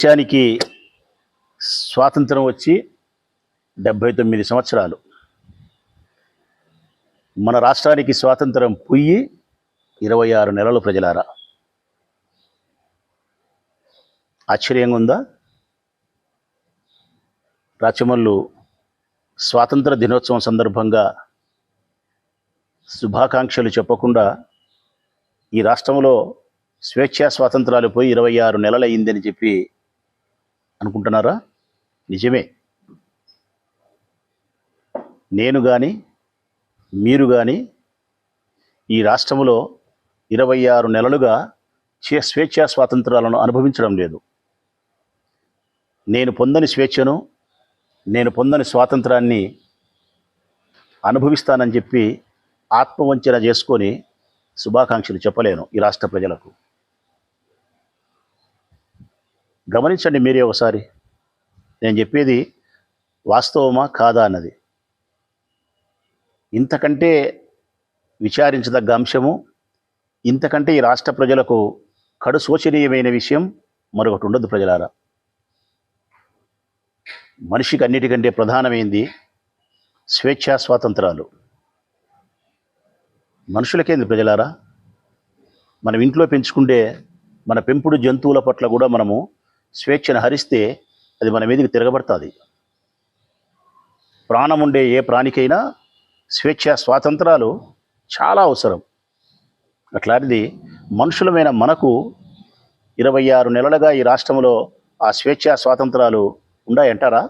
దేశానికి స్వాతంత్రం వచ్చి 79 సంవత్సరాలు. మన రాష్ట్రానికి స్వాతంత్రం పొయ్యి 26 నెలలు. ప్రజలారా, ఆశ్చర్యంగా ఉందా? రాచమల్లు స్వాతంత్ర దినోత్సవం సందర్భంగా శుభాకాంక్షలు చెప్పకుండా ఈ రాష్ట్రంలో స్వేచ్ఛా స్వాతంత్రాలు పోయి 26 నెలలు అయిందని చెప్పి అనుకుంటున్నారా? నిజమే. నేను కానీ మీరు కానీ ఈ రాష్ట్రంలో 26 నెలలుగా స్వేచ్ఛా స్వాతంత్రాలను అనుభవించడం లేదు. నేను పొందని స్వేచ్ఛను, నేను పొందని స్వాతంత్రాన్ని అనుభవిస్తానని చెప్పి ఆత్మవంచన చేసుకొని శుభాకాంక్షలు చెప్పలేను ఈ రాష్ట్ర ప్రజలకు. గమనించండి మీరే ఒకసారి, నేను చెప్పేది వాస్తవమా కాదా అన్నది. ఇంతకంటే విచారించదగ్గ అంశము, ఇంతకంటే ఈ రాష్ట్ర ప్రజలకు కడు శోచనీయమైన విషయం మరొకటి ఉండదు. ప్రజలారా, మనిషికి అన్నిటికంటే ప్రధానమైంది స్వేచ్ఛా స్వాతంత్రాలు. మనుషులకేంది ప్రజలారా? మనం ఇంట్లో పెంచుకుంటే మన పెంపుడు జంతువుల పట్ల కూడా మనము స్వేచ్ఛను హరిస్తే అది మన మీదకి తిరగబడుతుంది. ప్రాణం ఉండే ఏ ప్రాణికైనా స్వేచ్ఛా స్వాతంత్రాలు చాలా అవసరం. అట్లాంటిది మనుషులమైన మనకు 26 నెలలుగా ఈ రాష్ట్రంలో ఆ స్వేచ్ఛా స్వాతంత్రాలు ఉన్నాయంటారా?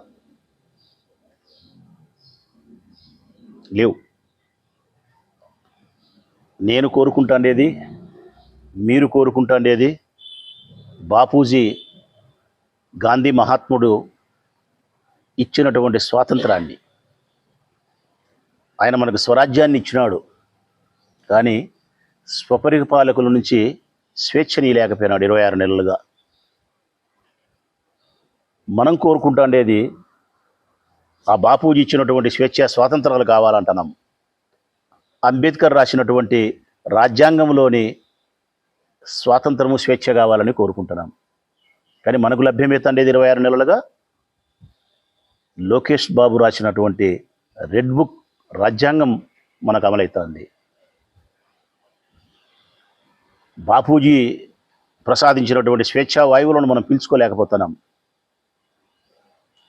లేవు. నేను కోరుకుంటాండేది, మీరు కోరుకుంటాండేది బాపూజీ గాంధీ మహాత్ముడు ఇచ్చినటువంటి స్వాతంత్రాన్ని. ఆయన మనకు స్వరాజ్యాన్ని ఇచ్చినాడు, కానీ స్వపరిపాలకుల నుంచి స్వేచ్ఛని లేకపోయినాడు 26 నెలలుగా. మనం కోరుకుంటాండేది ఆ బాపూజీ ఇచ్చినటువంటి స్వేచ్ఛా స్వాతంత్రాలు కావాలంటున్నాం. అంబేద్కర్ రాసినటువంటి రాజ్యాంగంలోని స్వాతంత్రము, స్వేచ్ఛ కావాలని కోరుకుంటున్నాం. కానీ మనకు లభ్యమవుతుండేది 26 నెలలుగా లోకేష్ బాబు రాసినటువంటి రెడ్ బుక్ రాజ్యాంగం మనకు అమలవుతుంది. బాపూజీ ప్రసాదించినటువంటి స్వేచ్ఛా వాయువులను మనం పీల్చుకోలేకపోతున్నాం.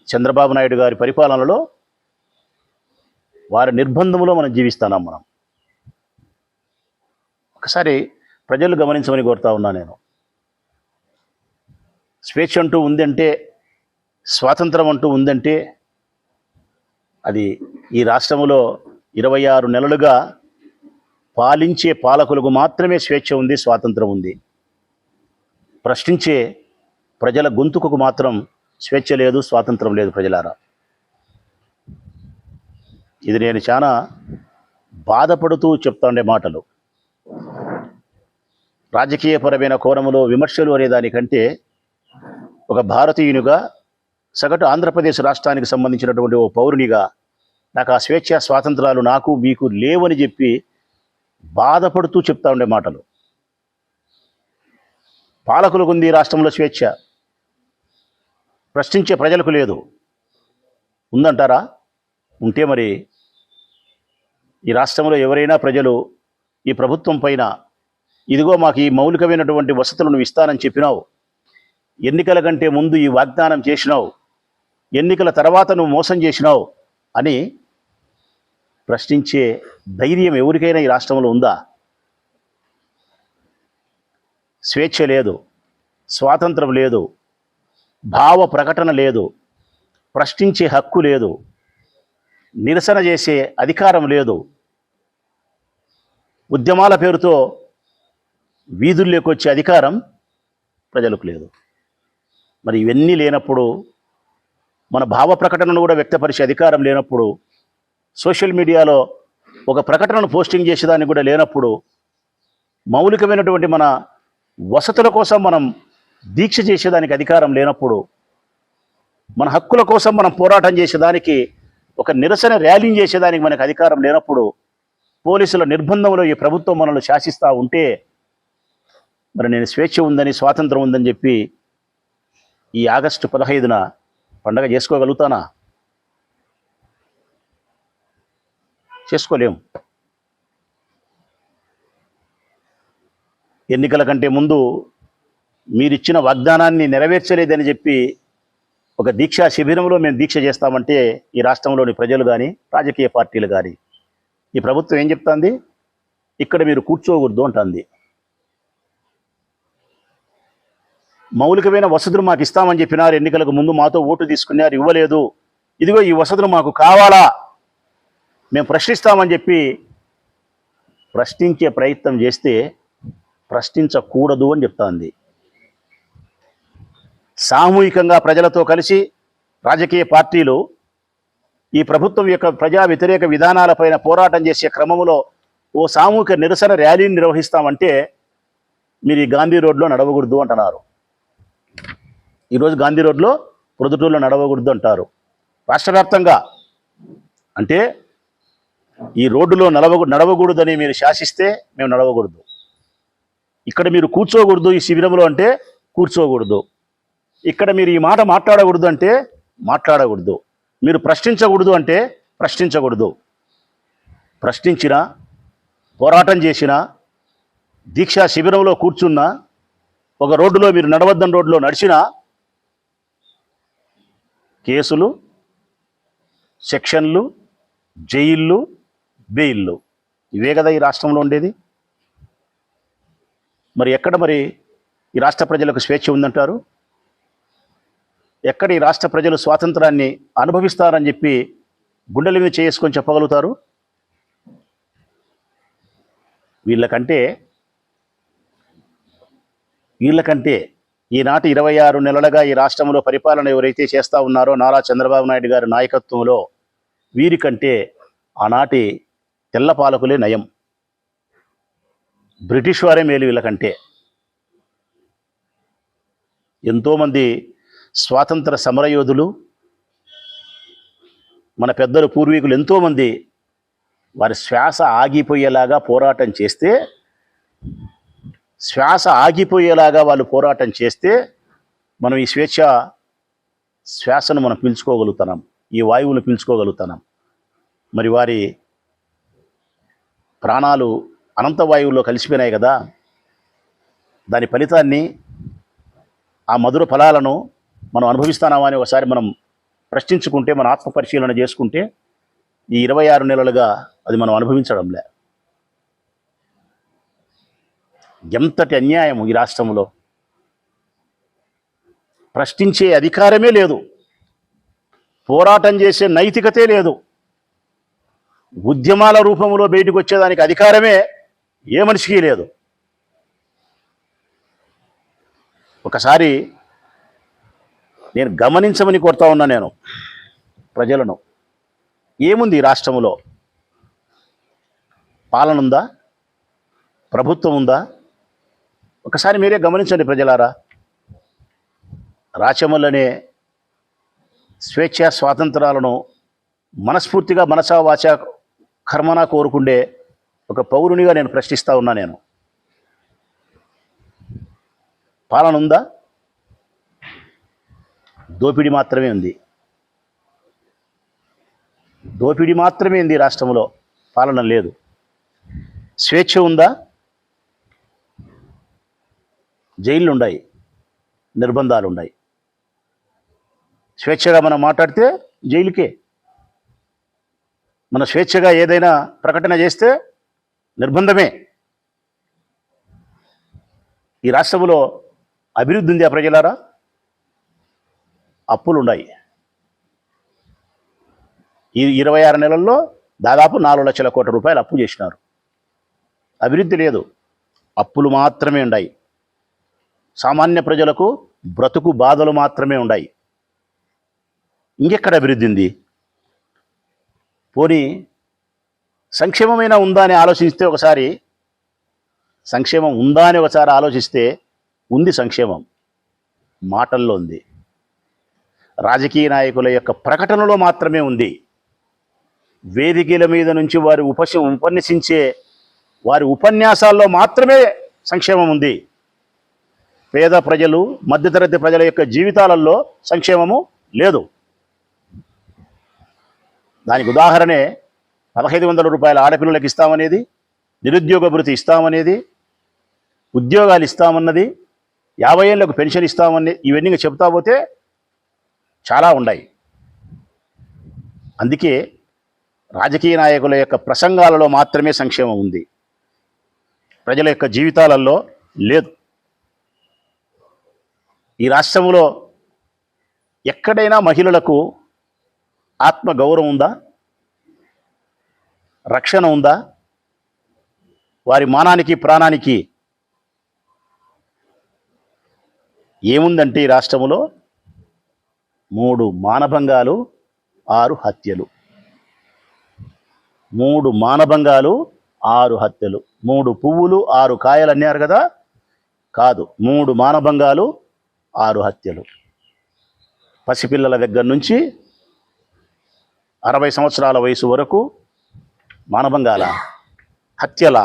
చంద్రబాబు నాయుడు గారి పరిపాలనలో, వారి నిర్బంధంలో మనం జీవిస్తున్నాం. మనం ఒకసారి ప్రజలు గమనించమని కోరుతా ఉన్నా నేను. స్వేచ్ఛ అంటూ ఉందంటే, స్వాతంత్రం అంటూ ఉందంటే అది ఈ రాష్ట్రంలో 26 నెలలుగా పాలించే పాలకులకు మాత్రమే స్వేచ్ఛ ఉంది, స్వాతంత్రం ఉంది. ప్రశ్నించే ప్రజల గొంతుకు మాత్రం స్వేచ్ఛ లేదు, స్వాతంత్రం లేదు. ప్రజలారా, ఇది నేను చాలా బాధపడుతూ చెప్తాండే మాటలు. రాజకీయపరమైన కోణంలో విమర్శలు అనేదానికంటే ఒక భారతీయునిగా, సగటు ఆంధ్రప్రదేశ్ రాష్ట్రానికి సంబంధించినటువంటి ఓ పౌరునిగా నాకు ఆ స్వేచ్ఛా స్వాతంత్రాలు నాకు మీకు లేవని చెప్పి బాధపడుతూ చెప్తా ఉండే మాటలు. పాలకులకు ఉంది రాష్ట్రంలో స్వేచ్ఛ, ప్రశ్నించే ప్రజలకు లేదు. ఉందంటారా? ఉంటే మరి ఈ రాష్ట్రంలో ఎవరైనా ప్రజలు ఈ ప్రభుత్వం పైన ఇదిగో మాకు ఈ మౌలికమైనటువంటి వసతులను ఇస్తానని చెప్పినావు, ఎన్నికల కంటే ముందు ఈ వాగ్దానం చేసినావు, ఎన్నికల తర్వాత నువ్వు మోసం చేసినావు అని ప్రశ్నించే ధైర్యం ఎవరికైనా ఈ రాష్ట్రంలో ఉందా? స్వేచ్ఛ లేదు, స్వాతంత్రం లేదు, భావ ప్రకటన లేదు, ప్రశ్నించే హక్కు లేదు, నిరసన చేసే అధికారం లేదు, ఉద్యమాల పేరుతో వీధుల్లోకి వచ్చే అధికారం ప్రజలకు లేదు. మరి ఇవన్నీ లేనప్పుడు, మన భావ ప్రకటనను కూడా వ్యక్తపరిచే అధికారం లేనప్పుడు, సోషల్ మీడియాలో ఒక ప్రకటనను పోస్టింగ్ చేసేదానికి కూడా లేనప్పుడు, మౌలికమైనటువంటి మన వసతుల కోసం మనం దీక్ష చేసేదానికి అధికారం లేనప్పుడు, మన హక్కుల కోసం మనం పోరాటం చేసేదానికి, ఒక నిరసన ర్యాలీ చేసేదానికి మనకు అధికారం లేనప్పుడు, పోలీసుల నిర్బంధంలో ఈ ప్రభుత్వం మనల్ని శాసిస్తూ ఉంటే, మరి నేను స్వేచ్ఛ ఉందని, స్వాతంత్రం ఉందని చెప్పి ఈ ఆగస్టు 15న పండగ చేసుకోగలుగుతానా? చేసుకోలేము. ఎన్నికల కంటే ముందు మీరిచ్చిన వాగ్దానాన్ని నెరవేర్చలేదని చెప్పి ఒక దీక్షా శిబిరంలో మేము దీక్ష చేస్తామంటే ఈ రాష్ట్రంలోని ప్రజలు కానీ రాజకీయ పార్టీలు కానీ ఈ ప్రభుత్వం ఏం చెప్తుంది? ఇక్కడ మీరు కూర్చోకూడదు అంటుంది. మౌలికమైన వసతులు మాకు ఇస్తామని చెప్పినారు, ఎన్నికలకు ముందు మాతో ఓటు తీసుకున్నారు, ఇవ్వలేదు. ఇదిగో ఈ వసతులు మాకు కావాలా, మేము ప్రశ్నిస్తామని చెప్పి ప్రశ్నించే ప్రయత్నం చేస్తే ప్రశ్నించకూడదు అని చెప్తాంది. సామూహికంగా ప్రజలతో కలిసి రాజకీయ పార్టీలు ఈ ప్రభుత్వం యొక్క ప్రజా వ్యతిరేక విధానాలపైన పోరాటం చేసే క్రమంలో ఓ సామూహిక నిరసన ర్యాలీని నిర్వహిస్తామంటే మీరు ఈ గాంధీ రోడ్లో నడవకూడదు అంటున్నారు. ఈరోజు గాంధీ రోడ్లో ప్రొద్దుటూరులో నడవకూడదు అంటారు. రాష్ట్ర వ్యాప్తంగా అంటే ఈ రోడ్డులో నడవకూడదని మీరు శాసిస్తే మేము నడవకూడదు. ఇక్కడ మీరు కూర్చోకూడదు ఈ శిబిరంలో అంటే కూర్చోకూడదు. ఇక్కడ మీరు ఈ మాట మాట్లాడకూడదు అంటే మాట్లాడకూడదు. మీరు ప్రశ్నించకూడదు అంటే ప్రశ్నించకూడదు. ప్రశ్నించినా, పోరాటం చేసినా, దీక్షా శిబిరంలో కూర్చున్నా, ఒక రోడ్డులో మీరు నడవద్దని రోడ్డులో నడిచినా కేసులు, సెక్షన్లు, జైళ్ళు, బెయిళ్ళు, ఇవే కదా ఈ రాష్ట్రంలో ఉండేది. మరి ఎక్కడ ఈ రాష్ట్ర ప్రజలకు స్వేచ్ఛ ఉందంటారు? ఎక్కడ ఈ రాష్ట్ర ప్రజలు స్వాతంత్రాన్ని అనుభవిస్తారని చెప్పి గుండెల మీద చేసుకొని చెప్పగలుగుతారు? వీళ్ళకంటే ఈనాటి 26 నెలలుగా ఈ రాష్ట్రంలో పరిపాలన ఎవరైతే చేస్తూ ఉన్నారో నారా చంద్రబాబు నాయుడు గారి నాయకత్వంలో వీరికంటే ఆనాటి తెల్ల పాలకులే నయం. బ్రిటిష్ వారే మేలు వీళ్ళకంటే. ఎంతోమంది స్వాతంత్ర సమరయోధులు, మన పెద్దలు పూర్వీకులు ఎంతోమంది వారి శ్వాస ఆగిపోయేలాగా పోరాటం చేస్తే, వాళ్ళు పోరాటం చేస్తే మనం ఈ శ్వాసను మనం పీల్చుకోగలుగుతున్నాం, ఈ వాయువులు పీల్చుకోగలుగుతున్నాం. మరి వారి ప్రాణాలు అనంత వాయువుల్లో కలిసిపోయినాయి కదా. దాని ఫలితాన్ని, ఆ మధుర ఫలాలను మనం అనుభవిస్తున్నామా అని ఒకసారి మనం ప్రశ్నించుకుంటే, మన ఆత్మ పరిశీలన చేసుకుంటే ఈ 26 నెలలుగా అది మనం అనుభవించడంలే. ఎంతటి అన్యాయం ఈ రాష్ట్రంలో. ప్రశ్నించే అధికారమే లేదు, పోరాటం చేసే నైతికతే లేదు, ఉద్యమాల రూపంలో బయటకు వచ్చేదానికి అధికారమే ఏ మనిషికి లేదు. ఒకసారి నేను గమనించమని కోరుతా ఉన్నా నేను ప్రజలను. ఏముంది ఈ రాష్ట్రంలో? పాలన ఉందా? ప్రభుత్వం ఉందా? ఒకసారి మీరే గమనించండి ప్రజలారా. రాచమల్లనే స్వేచ్ఛ స్వాతంత్రాలను మనస్ఫూర్తిగా మనసా వాచ కర్మనా కోరుకుండే ఒక పౌరునిగా నేను ప్రశ్నిస్తూ ఉన్నా. నేను పాలన ఉందా? దోపిడీ మాత్రమే ఉంది. దోపిడీ మాత్రమే ఉంది రాష్ట్రంలో, పాలన లేదు. స్వేచ్ఛ ఉందా? జైళ్ళు ఉన్నాయి, నిర్బంధాలు ఉన్నాయి. స్వేచ్ఛగా మనం మాట్లాడితే జైలుకే. మన స్వేచ్ఛగా ఏదైనా ప్రకటన చేస్తే నిర్బంధమే. ఈ రాష్ట్రంలో అభివృద్ధి ఉంది ఆ ప్రజలారా? అప్పులున్నాయి. ఈ 26 నెలల్లో దాదాపు 4 లక్షల కోట్ల రూపాయలు అప్పు చేసినారు. అభివృద్ధి లేదు, అప్పులు మాత్రమే ఉన్నాయి. సామాన్య ప్రజలకు బ్రతుకు బాధలు మాత్రమే ఉన్నాయి. ఇంకెక్కడ అభివృద్ధి ఉంది? పోనీ సంక్షేమమైనా ఉందా అని ఆలోచిస్తే ఒకసారి, సంక్షేమం ఉందా అని ఒకసారి ఆలోచిస్తే ఉంది. సంక్షేమం మాటల్లో ఉంది, రాజకీయ నాయకుల యొక్క ప్రకటనలో మాత్రమే ఉంది. వేదికల మీద నుంచి వారు ఉపన్యసించే వారి ఉపన్యాసాల్లో మాత్రమే సంక్షేమం ఉంది. పేద ప్రజలు మధ్యతరగతి ప్రజల యొక్క జీవితాలలో సంక్షేమము లేదు. దానికి ఉదాహరణే 1500 రూపాయల ఆడపిల్లలకు ఇస్తామనేది, నిరుద్యోగ భృతి ఇస్తామనేది, ఉద్యోగాలు ఇస్తామన్నది, 50 ఏళ్లకు పెన్షన్ ఇస్తామని ఇవన్నీ చెబుతా పోతే చాలా ఉన్నాయి. అందుకే రాజకీయ నాయకుల యొక్క ప్రసంగాలలో మాత్రమే సంక్షేమం ఉంది, ప్రజల యొక్క జీవితాలలో లేదు. ఈ రాష్ట్రంలో ఎక్కడైనా మహిళలకు ఆత్మ గౌరవం ఉందా? రక్షణ ఉందా? వారి మానానికి ప్రాణానికి ఏముందంటే ఈ రాష్ట్రంలో 3 మానభంగాలు 6 హత్యలు. 3 మానభంగాలు 6 హత్యలు. 3 పువ్వులు 6 కాయలు అన్నారు కదా, కాదు, 3 మానభంగాలు 6 హత్యలు. పసిపిల్లల దగ్గర నుంచి 60 సంవత్సరాల వయసు వరకు మానభంగాల, హత్యల.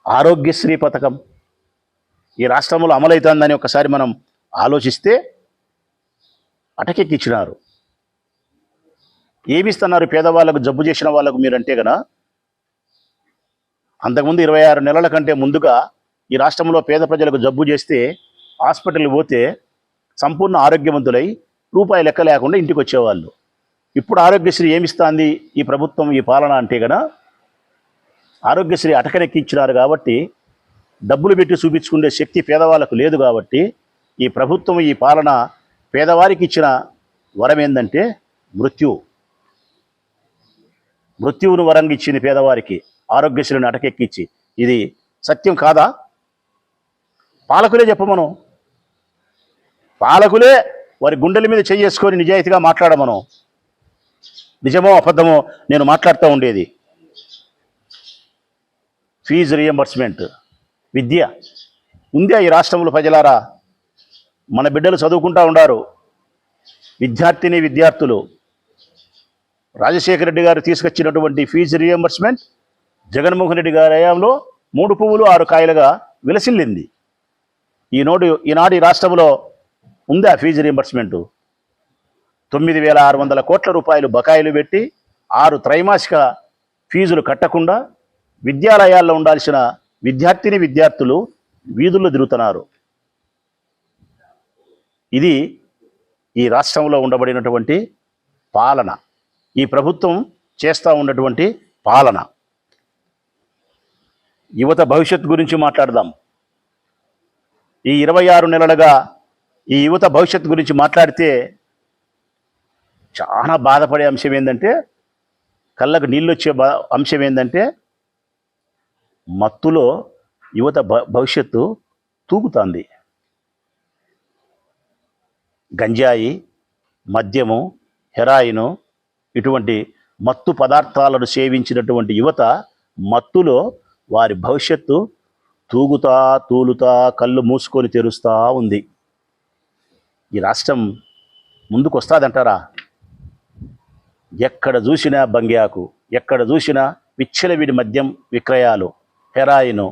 ఆరోగ్యశ్రీ పథకం ఈ రాష్ట్రంలో అమలవుతుందని ఒకసారి మనం ఆలోచిస్తే అటకెక్కించినారు. ఏమిస్తున్నారు పేదవాళ్ళకు, జబ్బు చేసిన వాళ్ళకు మీరంటే కదా? అంతకుముందు 26 నెలల కంటే ముందుగా ఈ రాష్ట్రంలో పేద ప్రజలకు జబ్బు చేస్తే హాస్పిటల్కి పోతే సంపూర్ణ ఆరోగ్యవంతులై రూపాయి లెక్క లేకుండా ఇంటికి వచ్చేవాళ్ళు. ఇప్పుడు ఆరోగ్యశ్రీ ఏమిస్తుంది ఈ ప్రభుత్వం, ఈ పాలన అంటే కదా? ఆరోగ్యశ్రీ అటకనెక్కించినారు కాబట్టి, డబ్బులు పెట్టి చూపించుకునే శక్తి పేదవాళ్ళకు లేదు కాబట్టి, ఈ ప్రభుత్వం, ఈ పాలన పేదవారికి ఇచ్చిన వరం ఏంటంటే మృత్యువును వరంగా ఇచ్చింది పేదవారికి, ఆరోగ్యశ్రీని అటకెక్కించి. ఇది సత్యం కాదా? పాలకులే చెప్పమను, పాలకులే వారి గుండెల మీద చేసుకొని నిజాయితీగా మాట్లాడమను. నిజమో అబద్ధమో నేను మాట్లాడుతూ ఉండేది. ఫీజు రియంబర్స్మెంట్, విద్య ఉందా ఈ రాష్ట్రంలో? ప్రజలారా, మన బిడ్డలు చదువుకుంటూ ఉండారు, విద్యార్థులు. రాజశేఖర రెడ్డి గారు తీసుకొచ్చినటువంటి ఫీజు రియంబర్స్మెంట్ జగన్మోహన్ రెడ్డి గారి హయాంలో 3 పువ్వులు 6 కాయలుగా విలసిల్లింది. ఈనాడు ఈ రాష్ట్రంలో ఉందా ఫీజు రియంబర్స్మెంటు? 9,600 కోట్ల రూపాయలు బకాయిలు పెట్టి 6 త్రైమాసిక ఫీజులు కట్టకుండా విద్యాలయాల్లో ఉండాల్సిన విద్యార్థులు వీధుల్లో తిరుగుతున్నారు. ఇది ఈ రాష్ట్రంలో ఉండబడినటువంటి పాలన, ఈ ప్రభుత్వం చేస్తూ ఉన్నటువంటి పాలన. యువత భవిష్యత్తు గురించి మాట్లాడదాం. ఈ 26 నెలలుగా ఈ యువత భవిష్యత్తు గురించి మాట్లాడితే చాలా బాధపడే అంశం ఏంటంటే, కళ్ళకు నీళ్ళు వచ్చే అంశం ఏంటంటే, మత్తులో యువత భవిష్యత్తు తూగుతుంది. గంజాయి, మద్యము, హెరాయిను ఇటువంటి మత్తు పదార్థాలను సేవించినటువంటి యువత మత్తులో వారి భవిష్యత్తు తూలుతా కళ్ళు మూసుకొని తెరుస్తూ ఉంది. ఈ రాష్ట్రం ముందుకు వస్తుందంటారా? ఎక్కడ చూసినా బంగ్యాకు, ఎక్కడ చూసినా విచ్చలవిడి మద్యం విక్రయాలు, హెరాయిను.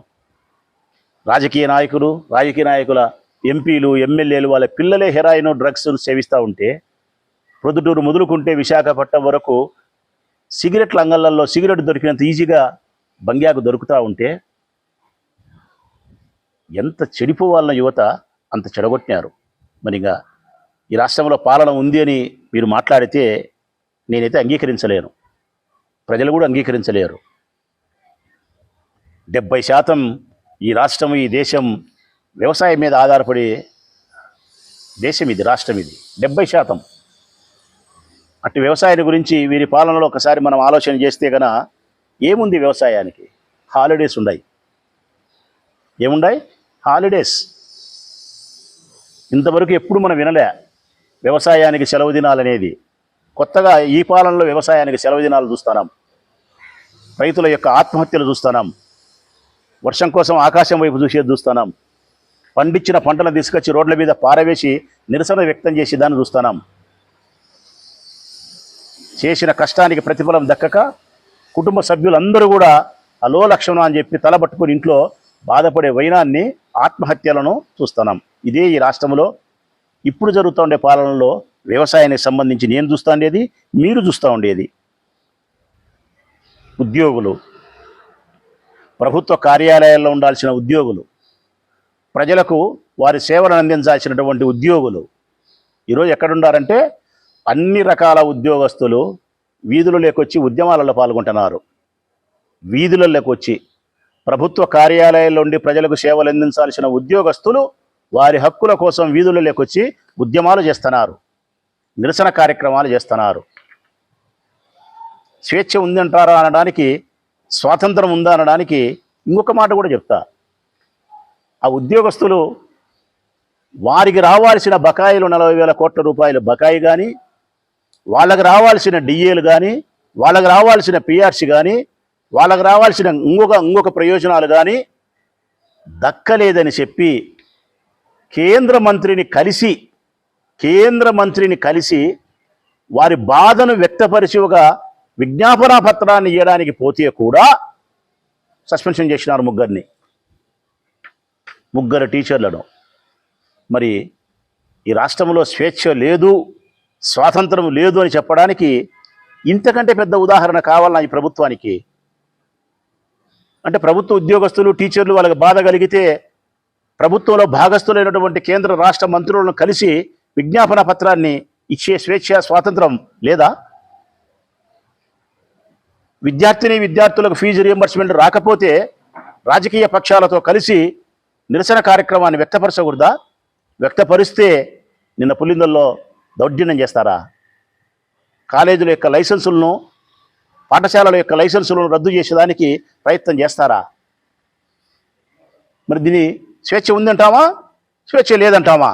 రాజకీయ నాయకుల ఎంపీలు, ఎమ్మెల్యేలు వాళ్ళ పిల్లలే హెరాయిను, డ్రగ్స్ సేవిస్తూ ఉంటే, ప్రొద్దుటూరు మొదలుకుంటే విశాఖపట్నం వరకు సిగరెట్ల అంగళ్ళల్లో సిగరెట్ దొరికినంత ఈజీగా బంగ్యాకు దొరుకుతూ ఉంటే, ఎంత చెడిపోవాలన్న యువత అంత చెడగొట్టినారు. మరిగా ఈ రాష్ట్రంలో పాలన ఉంది అని మీరు మాట్లాడితే నేనైతే అంగీకరించలేను, ప్రజలు కూడా అంగీకరించలేరు. 70% ఈ రాష్ట్రం, ఈ దేశం వ్యవసాయం మీద ఆధారపడే దేశం ఇది, రాష్ట్రం ఇది. 70%. అటు వ్యవసాయాన్ని గురించి వీరి పాలనలో ఒకసారి మనం ఆలోచన చేస్తే కనుక ఏముంది వ్యవసాయానికి? హాలిడేస్ ఉన్నాయి. ఏముండాయి? హాలిడేస్. ఇంతవరకు ఎప్పుడు మనం వినలే వ్యవసాయానికి సెలవు దినాలనేది. కొత్తగా ఈ పాలనలో వ్యవసాయానికి సెలవు దినాలు చూస్తున్నాం, రైతుల యొక్క ఆత్మహత్యలు చూస్తున్నాం, వర్షం కోసం ఆకాశం వైపు చూసేది చూస్తున్నాం, పండించిన పంటలను తీసుకొచ్చి రోడ్ల మీద పారవేసి నిరసన వ్యక్తం చేసి దాన్ని చూస్తున్నాం. చేసిన కష్టానికి ప్రతిఫలం దక్కక కుటుంబ సభ్యులందరూ కూడా అలో లక్షణం అని చెప్పి తలబట్టుకుని ఇంట్లో బాధపడే వైనాన్ని, ఆత్మహత్యలను చూస్తున్నాం. ఇదే ఈ రాష్ట్రంలో ఇప్పుడు జరుగుతూ ఉండే పాలనలో వ్యవసాయానికి సంబంధించి నేను చూస్తూ ఉండేది, మీరు చూస్తూ ఉండేది. ఉద్యోగులు, ప్రభుత్వ కార్యాలయాల్లో ఉండాల్సిన ఉద్యోగులు, ప్రజలకు వారి సేవలను అందించాల్సినటువంటి ఉద్యోగులు ఈరోజు ఎక్కడున్నారంటే అన్ని రకాల ఉద్యోగస్తులు వీధులలోకి వచ్చి ఉద్యమాలలో పాల్గొంటున్నారు. వీధులలోకి వచ్చి ప్రభుత్వ కార్యాలయాల్లో ఉండి ప్రజలకు సేవలు అందించాల్సిన ఉద్యోగస్తులు వారి హక్కుల కోసం వీధులలోకి వచ్చి ఉద్యమాలు చేస్తున్నారు, నిరసన కార్యక్రమాలు చేస్తున్నారు. స్వేచ్ఛ ఉందంటారా అనడానికి, స్వాతంత్రం ఉందా అనడానికి ఇంకొక మాట కూడా చెప్తా. ఆ ఉద్యోగస్తులు వారికి రావాల్సిన బకాయిలు 40,000 కోట్ల రూపాయల బకాయి కానీ, వాళ్ళకి రావాల్సిన డిఏలు కానీ, వాళ్ళకి రావాల్సిన పిఆర్సీ కానీ, వాళ్ళకి రావాల్సిన ఇంకొక ప్రయోజనాలు కానీ దక్కలేదని చెప్పి కేంద్ర మంత్రిని కలిసి వారి బాధను వ్యక్తపరిచి ఒక విజ్ఞాపన పత్రాన్ని ఇవ్వడానికి పోతే కూడా సస్పెన్షన్ చేసినారు ముగ్గురు టీచర్లను. మరి ఈ రాష్ట్రంలో స్వేచ్ఛ లేదు, స్వాతంత్రం లేదు అని చెప్పడానికి ఇంతకంటే పెద్ద ఉదాహరణ కావాలన్నా ఈ ప్రభుత్వానికి? అంటే ప్రభుత్వ ఉద్యోగస్తులు, టీచర్లు వాళ్ళకి బాధ కలిగితే ప్రభుత్వంలో భాగస్థులైనటువంటి కేంద్ర రాష్ట్ర మంత్రులను కలిసి విజ్ఞాపన పత్రాన్ని ఇచ్చే స్వేచ్ఛ, స్వాతంత్రం లేదా? విద్యార్థులకు ఫీజు రియంబర్స్మెంట్ రాకపోతే రాజకీయ పక్షాలతో కలిసి నిరసన కార్యక్రమాన్ని వ్యక్తపరచకూడదా? వ్యక్తపరిస్తే నిన్న పులిందల్లో దౌర్జన్యం చేస్తారా? కాలేజీల యొక్క లైసెన్సులను, పాఠశాలల యొక్క లైసెన్సులను రద్దు చేసేదానికి ప్రయత్నం చేస్తారా? మరి దీని స్వేచ్ఛ ఉందంటావా, స్వేచ్ఛ లేదంటావా?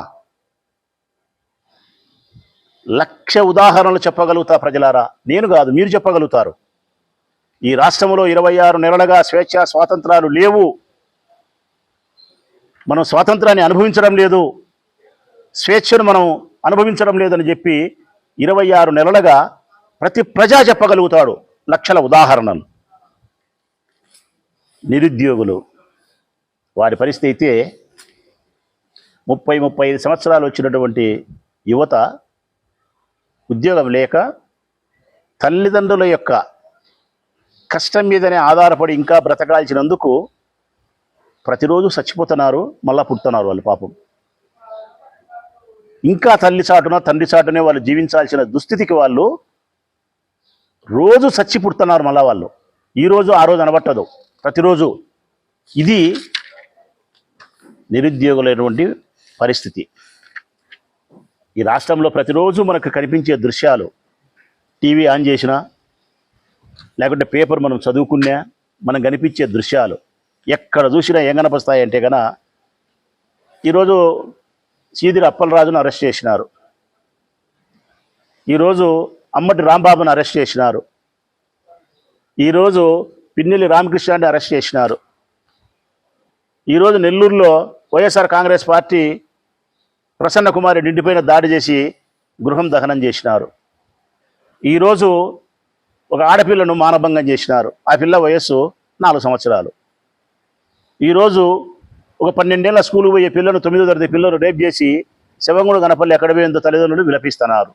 1,00,000 ఉదాహరణలు చెప్పగలుగుతా ప్రజలారా, నేను కాదు మీరు చెప్పగలుగుతారు. ఈ రాష్ట్రంలో 26 నెలలుగా స్వేచ్ఛ, స్వాతంత్రాలు లేవు. మనం స్వాతంత్రాన్ని అనుభవించడం లేదు, స్వేచ్ఛను మనం అనుభవించడం లేదని చెప్పి 26 నెలలుగా ప్రతి ప్రజా చెప్పగలుగుతాడు 1,00,000 ఉదాహరణలు. నిరుద్యోగులు, వారి పరిస్థితి అయితే 30-35 సంవత్సరాలు వచ్చినటువంటి యువత ఉద్యోగం లేక తల్లిదండ్రుల యొక్క కష్టం మీదనే ఆధారపడి ఇంకా బ్రతకాల్సినందుకు ప్రతిరోజు చచ్చిపోతున్నారు, మళ్ళా పుడుతున్నారు వాళ్ళు. పాపం ఇంకా తల్లి చాటున తండ్రి చాటునే వాళ్ళు జీవించాల్సిన దుస్థితికి వాళ్ళు రోజు చచ్చి పుడుతున్నారు మళ్ళా వాళ్ళు. ఈరోజు ఆ రోజు అనబట్టదు, ప్రతిరోజు. ఇది నిరుద్యోగులైనటువంటి పరిస్థితి. ఈ రాష్ట్రంలో ప్రతిరోజు మనకు కనిపించే దృశ్యాలు, టీవీ ఆన్ చేసినా లేకుంటే పేపర్ మనం చదువుకున్నా మనం కనిపించే దృశ్యాలు ఎక్కడ చూసినా ఏం కనిపిస్తాయంటే కనుక, ఈరోజు సీదిరి అప్పలరాజును అరెస్ట్ చేసినారు, ఈరోజు అమ్మటి రాంబాబును అరెస్ట్ చేసినారు, ఈరోజు పిన్నెల్లి రామకృష్ణాన్ని అరెస్ట్ చేసినారు, ఈరోజు నెల్లూరులో వైఎస్ఆర్ కాంగ్రెస్ పార్టీ ప్రసన్న కుమార్ ఇంటిపైన దాడి చేసి గృహం దహనం చేసినారు. ఈరోజు ఒక ఆడపిల్లను మానభంగం చేసినారు, ఆ పిల్ల వయస్సు 4 సంవత్సరాలు. ఈరోజు ఒక 12 ఏళ్ల స్కూల్కి పోయే పిల్లను 9వ తరగతి పిల్లలు రేప్ చేసి శివంగుడు గణపల్లి ఎక్కడ పోయిందో తల్లిదండ్రులు విలపిస్తున్నారు.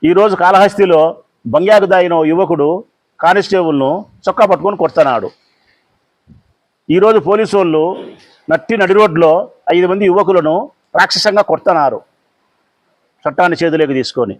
ఈరోజు కాళహస్తిలో బంగ్యాకు దాగిన యువకుడు కానిస్టేబుల్ను చొక్కా పట్టుకొని కొడుతున్నాడు. ఈరోజు పోలీసు వాళ్ళు నడి రోడ్లో 5 మంది యువకులను రాక్షసంగా కొడుతున్నారు చట్టాన్ని చేతులోకి తీసుకొని.